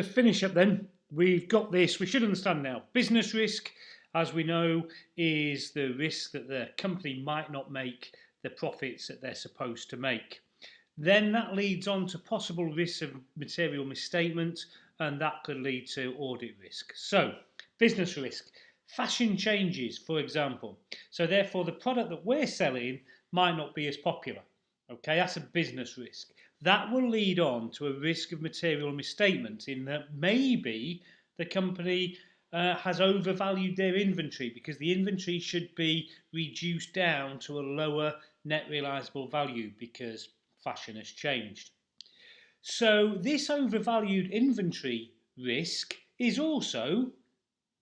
To finish up then, we've got this, we should understand now, business risk, as we know, is the risk that the company might not make the profits that they're supposed to make. Then that leads on to possible risks of material misstatement, and that could lead to audit risk. So, business risk, fashion changes, for example. So therefore the product that we're selling might not be as popular. Okay, that's a business risk. That will lead on to a risk of material misstatement in that maybe the company has overvalued their inventory because the inventory should be reduced down to a lower net realisable value because fashion has changed. So this overvalued inventory risk is also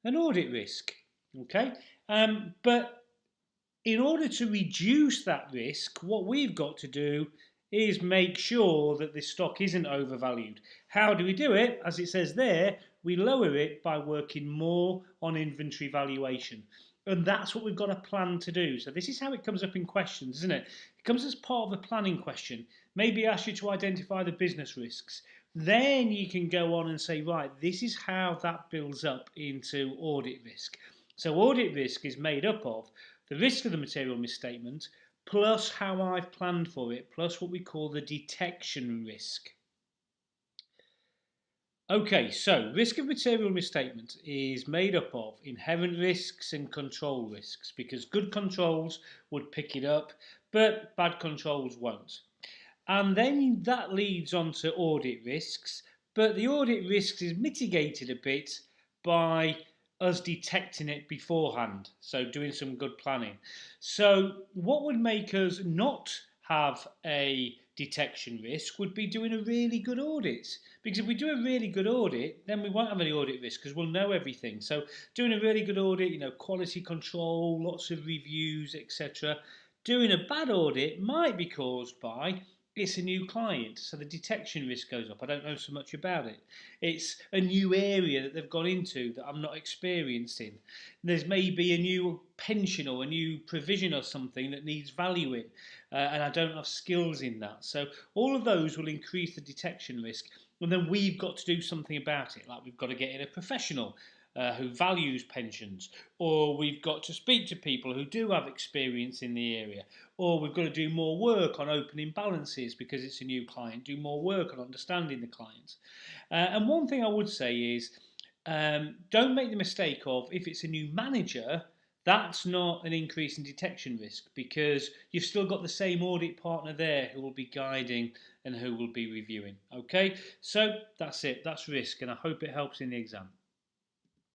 an audit risk. Okay, but in order to reduce that risk, what we've got to do is make sure that this stock isn't overvalued. How do we do it? As it says there, we lower it by working more on inventory valuation. And that's what we've got a plan to do. So this is how it comes up in questions, isn't it? It comes as part of a planning question. Maybe ask you to identify the business risks. Then you can go on and say, right, this is how that builds up into audit risk. So audit risk is made up of the risk of the material misstatement, plus how I've planned for it, plus what we call the detection risk. Okay, so risk of material misstatement is made up of inherent risks and control risks, because good controls would pick it up, but bad controls won't. And then that leads on to audit risks, but the audit risks is mitigated a bit by us detecting it beforehand, so doing some good planning. So what would make us not have a detection risk would be doing a really good audit, because if we do a really good audit, then we won't have any audit risk because we'll know everything. So doing a really good audit, quality control, lots of reviews, etc. Doing a bad audit might be caused by it's a new client, so the detection risk goes up. I don't know so much about it. It's a new area that they've gone into that I'm not experienced in. There's maybe a new pension or a new provision or something that needs valuing, and I don't have skills in that. So all of those will increase the detection risk, and then we've got to do something about it. Like we've got to get in a professional who values pensions, or we've got to speak to people who do have experience in the area, or we've got to do more work on opening balances because it's a new client, do more work on understanding the client. And one thing I would say is don't make the mistake of, if it's a new manager, that's not an increase in detection risk because you've still got the same audit partner there who will be guiding and who will be reviewing. Okay, so that's it, that's risk, and I hope it helps in the exam.